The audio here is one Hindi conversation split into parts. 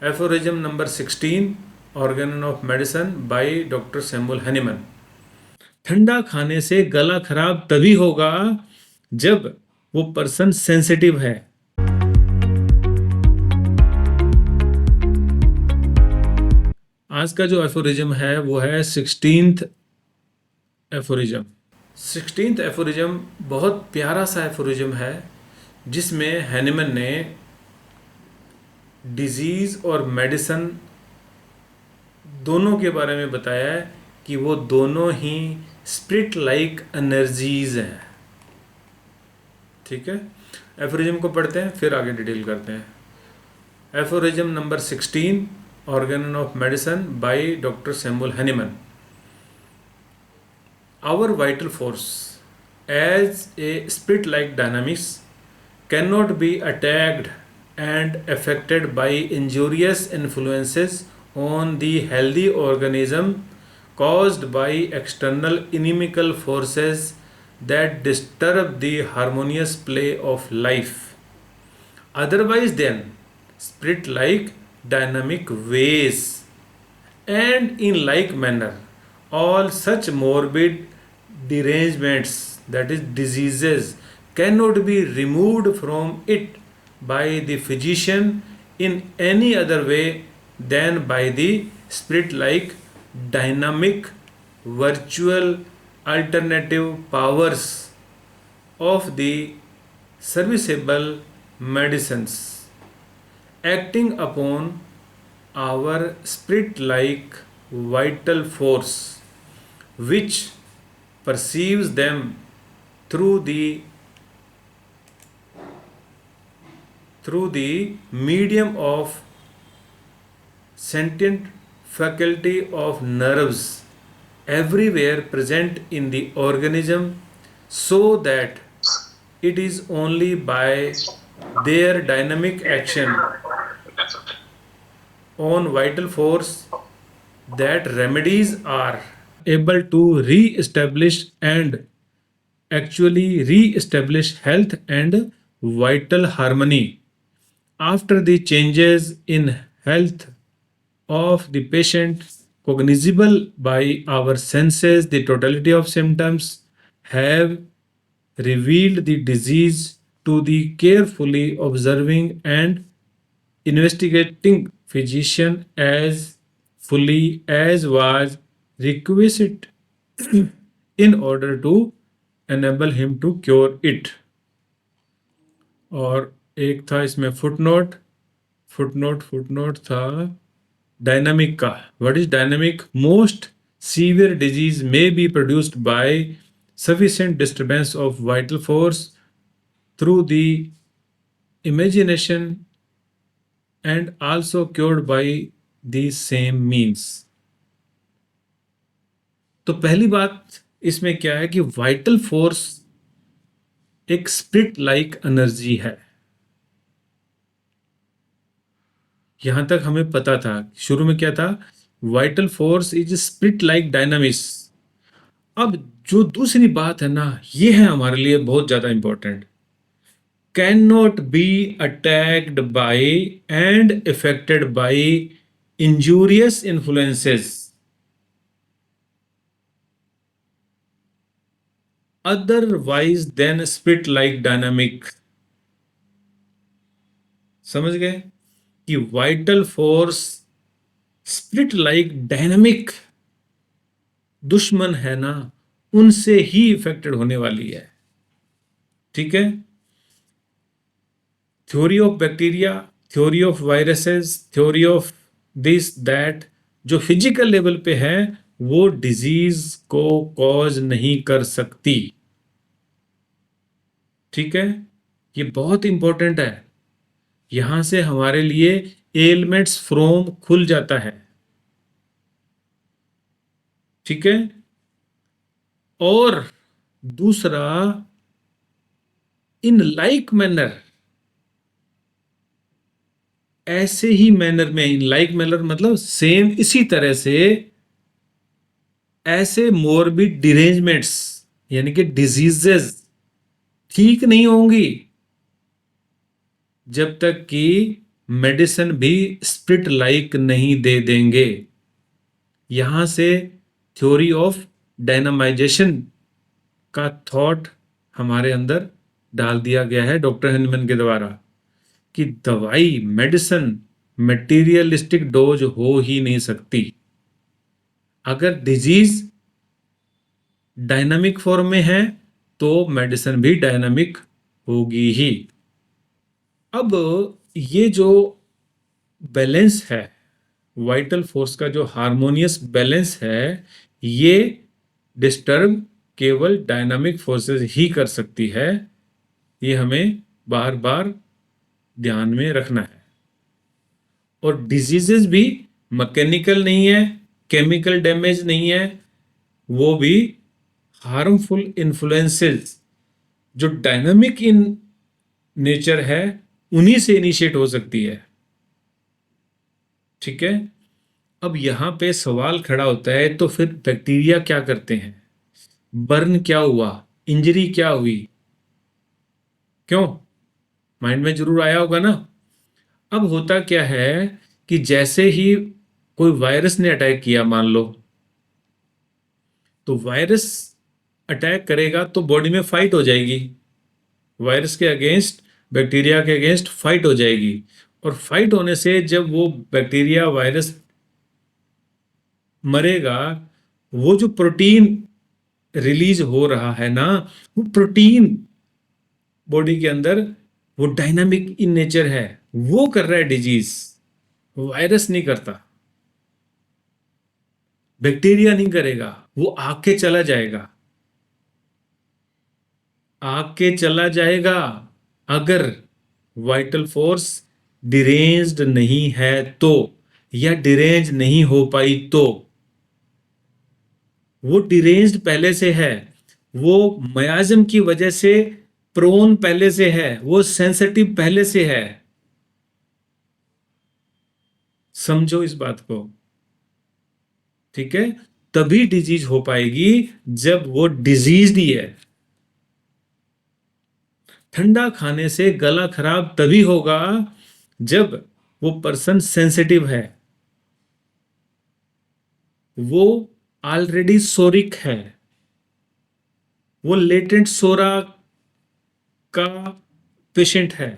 Aphorism number 16, organon of medicine by doctor Samuel Hahnemann. ठंडा खाने से गला खराब तभी होगा जब वो पर्सन सेंसिटिव है। आज का जो एफोरिज्म है वो है 16th एफोरिज्म। 16th एफोरिज्म बहुत प्यारा सा एफोरिज्म है जिसमें हैनिमन ने डिजीज और मेडिसन दोनों के बारे में बताया है कि वो दोनों ही स्पिरिट लाइक एनर्जीज हैं। ठीक है, एफोरिज्म को पढ़ते हैं फिर आगे डिटेल करते हैं। Aphorism number 16, organon of medicine by doctor Samuel Hahnemann. Our vital force as a spirit-like dynamics cannot be attacked and affected by injurious influences on the healthy organism caused by external inimical forces that disturb the harmonious play of life. Otherwise than spirit-like dynamic ways, and in like manner all such morbid derangements, that is diseases, cannot be removed from it by the physician in any other way than by the spirit like dynamic virtual alternative powers of the serviceable medicines acting upon our spirit like vital force, which perceives them through the medium of sentient faculty of nerves everywhere present in the organism, so that it is only by their dynamic action on vital force that remedies are able to re-establish and actually re-establish health and vital harmony after the changes in health of the patient cognizable by our senses. The totality of symptoms have revealed the disease to the carefully observing and investigating physician as fully as was requisite in order to enable him to cure it. और एक था इसमें फुटनोट था डायनामिक का। What is dynamic? Most severe disease may be produced by sufficient disturbance of vital force through the imagination and also cured by the same means. तो पहली बात इसमें क्या है कि वाइटल फोर्स एक स्पिरिट लाइक एनर्जी है। यहां तक हमें पता था, शुरू में क्या था? Vital force is spirit like dynamics. अब जो दूसरी बात है ना, ये है हमारे लिए बहुत ज्यादा important. Can not be attacked by and affected by injurious influences otherwise than spirit like dynamic। समझ गए कि vital force spirit like dynamic दुश्मन है ना, उनसे ही इफेक्टेड होने वाली है। ठीक है, theory of bacteria, theory of viruses, theory of this that, जो फिजिकल लेवल पे है वो डिजीज को कॉज नहीं कर सकती। ठीक है, ये बहुत इंपॉर्टेंट है। यहां से हमारे लिए एलिमेंट्स फ्रोम खुल जाता है। ठीक है, और दूसरा इन लाइक मैनर, ऐसे ही मैनर में, इन लाइक मैनर मतलब सेम इसी तरह से, ऐसे मोरबिड डिरेंजमेंट्स यानी कि डिजीजेस ठीक नहीं होंगी जब तक कि मेडिसिन भी स्प्रिट लाइक नहीं दे देंगे। यहां से थ्योरी ऑफ डायनामाइजेशन का थॉट हमारे अंदर डाल दिया गया है डॉक्टर हेनमैन के द्वारा कि दवाई मेडिसिन मटेरियलिस्टिक डोज हो ही नहीं सकती। अगर डिजीज डायनामिक फॉर्म में है तो मेडिसिन भी डायनामिक होगी ही। अब ये जो बैलेंस है, वाइटल फोर्स का जो हार्मोनियस बैलेंस है, ये डिस्टर्ब केवल डायनामिक फोर्सेस ही कर सकती है। ये हमें बार बार ध्यान में रखना है। और डिजीजेस भी मैकेनिकल नहीं है, केमिकल डैमेज नहीं है, वो भी हार्मफुल इन्फ्लुएंसेस जो डायनामिक इन नेचर है उन्हीं से इनिशिएट हो सकती है। ठीक है। अब यहां पे सवाल खड़ा होता है, तो फिर बैक्टीरिया क्या करते हैं? बर्न क्या हुआ, इंजरी क्या हुई, क्यों? माइंड में जरूर आया होगा ना। अब होता क्या है कि जैसे ही कोई वायरस ने अटैक किया, मान लो, तो वायरस अटैक करेगा तो बॉडी में फाइट हो जाएगी, वायरस के अगेंस्ट, बैक्टीरिया के अगेंस्ट फाइट हो जाएगी। और फाइट होने से जब वो बैक्टीरिया वायरस मरेगा, वो जो प्रोटीन रिलीज हो रहा है ना, वो प्रोटीन बॉडी के अंदर वो डायनामिक इन नेचर है, वो कर रहा है डिजीज, वायरस नहीं करता, बैक्टीरिया नहीं करेगा, वो आके चला जाएगा, आके चला जाएगा। अगर वाइटल फोर्स डिरेंज्ड नहीं है तो, या डिरेंज नहीं हो पाई तो। वो डिरेंज्ड पहले से है, वो मयाज्म की वजह से प्रोन पहले से है, वो सेंसिटिव पहले से है। समझो इस बात को। ठीक है। तभी डिजीज हो पाएगी जब वो डिजीज ही है। ठंडा खाने से गला खराब तभी होगा जब वो पर्सन सेंसिटिव है, वो ऑलरेडी सोरिक है, वो लेटेंट सोरा का पेशेंट है।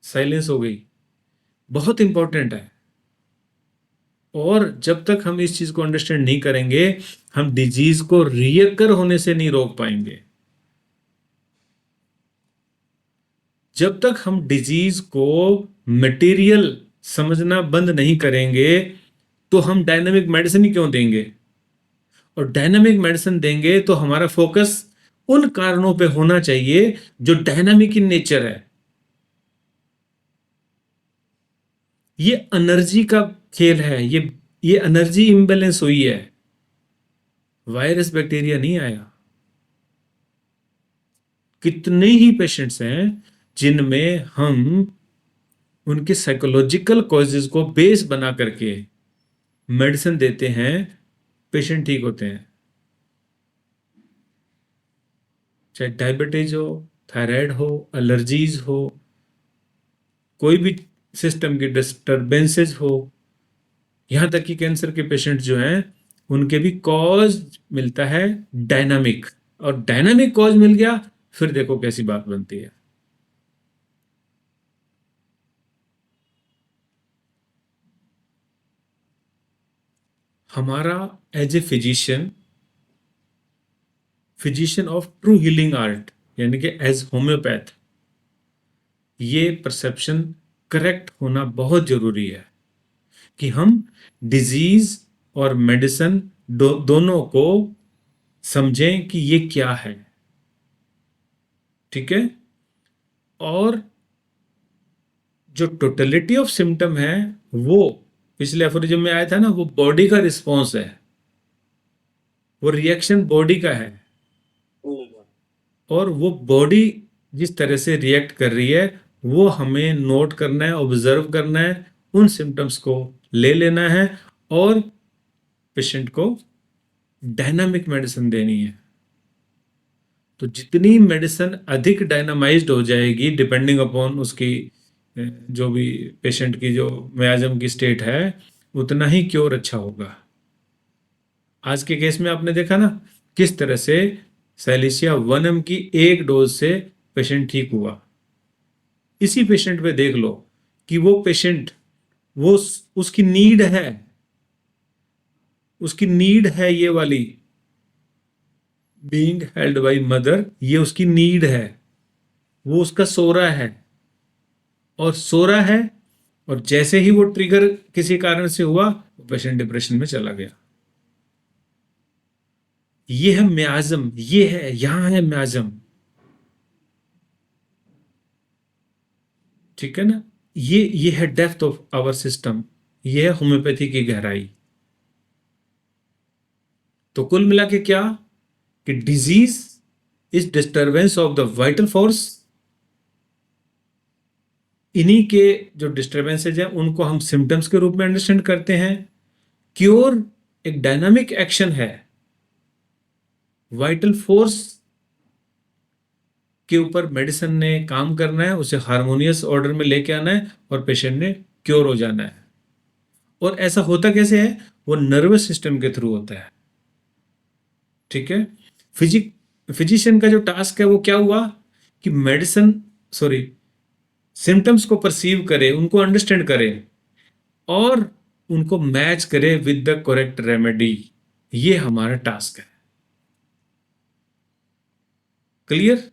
साइलेंस हो गई, बहुत इंपॉर्टेंट है। और जब तक हम इस चीज को अंडरस्टैंड नहीं करेंगे, हम डिजीज को रियकर होने से नहीं रोक पाएंगे। जब तक हम डिजीज को मटेरियल समझना बंद नहीं करेंगे, तो हम डायनामिक मेडिसिन ही क्यों देंगे? और डायनामिक मेडिसिन देंगे तो हमारा फोकस उन कारणों पे होना चाहिए जो डायनामिक इन नेचर है। ये एनर्जी का खेल है, ये एनर्जी इम्बैलेंस हुई है, वायरस बैक्टीरिया नहीं आया। कितने ही पेशेंट्स हैं जिनमें हम उनके साइकोलॉजिकल कॉजेज को बेस बना करके मेडिसिन देते हैं, पेशेंट ठीक होते हैं। चाहे डायबिटीज हो, थायराइड हो, एलर्जीज हो, कोई भी सिस्टम की डिस्टर्बेंसेज हो, यहां तक कि कैंसर के पेशेंट जो हैं उनके भी कॉज मिलता है डायनामिक। और डायनामिक कॉज मिल गया, फिर देखो कैसी बात बनती है। हमारा as a physician, physician of true healing art, यानी कि एज होम्योपैथ, ये परसेप्शन करेक्ट होना बहुत जरूरी है कि हम डिजीज और मेडिसिन दोनों को समझें कि ये क्या है। ठीक है। और जो टोटलिटी ऑफ सिम्टम है, वो पिछले एफोरिज्म में आया था ना, वो बॉडी का रिस्पॉन्स है, वो रिएक्शन बॉडी का है। और वो बॉडी जिस तरह से रिएक्ट कर रही है, वो हमें नोट करना है, ऑब्जर्व करना है, उन सिम्टम्स को ले लेना है और पेशेंट को डायनामिक मेडिसिन देनी है। तो जितनी मेडिसिन अधिक डायनामाइज्ड हो जाएगी डिपेंडिंग अपॉन उसकी जो भी पेशेंट की जो मियाज्म की स्टेट है, उतना ही क्योर अच्छा होगा। आज के केस में आपने देखा ना किस तरह से सैलिसिया 1 mg की एक डोज से पेशेंट ठीक हुआ। इसी पेशेंट पे देख लो कि वो पेशेंट वो उसकी नीड है, उसकी नीड है ये वाली, बीइंग हेल्ड बाय मदर, ये उसकी नीड है, वो उसका सो रहा है और सो रहा है, और जैसे ही वो ट्रिगर किसी कारण से हुआ, पेशेंट डिप्रेशन में चला गया। ये है मियाज्म, ये है, यहां है मियाज्म। ठीक है ना? ये है डेप्थ ऑफ आवर सिस्टम, ये है होम्योपैथी की गहराई। तो कुल मिला के क्या कि disease is disturbance of the vital force. इन्हीं के जो डिस्टरबेंसेज हैं उनको हम सिम्टम्स के रूप में अंडरस्टैंड करते हैं। क्योर एक डायनामिक एक्शन है, वाइटल फोर्स के ऊपर मेडिसिन ने काम करना है, उसे हार्मोनियस ऑर्डर में लेके आना है और पेशेंट ने क्योर हो जाना है। और ऐसा होता कैसे है? वो नर्वस सिस्टम के थ्रू होता है। ठीक है? फिजिशियन का जो टास्क है वो क्या हुआ कि मेडिसिन, सॉरी, सिम्टम्स को परसीव करे, उनको अंडरस्टैंड करे और उनको मैच करे विद द करेक्ट रेमेडी। ये हमारा टास्क है। क्लियर?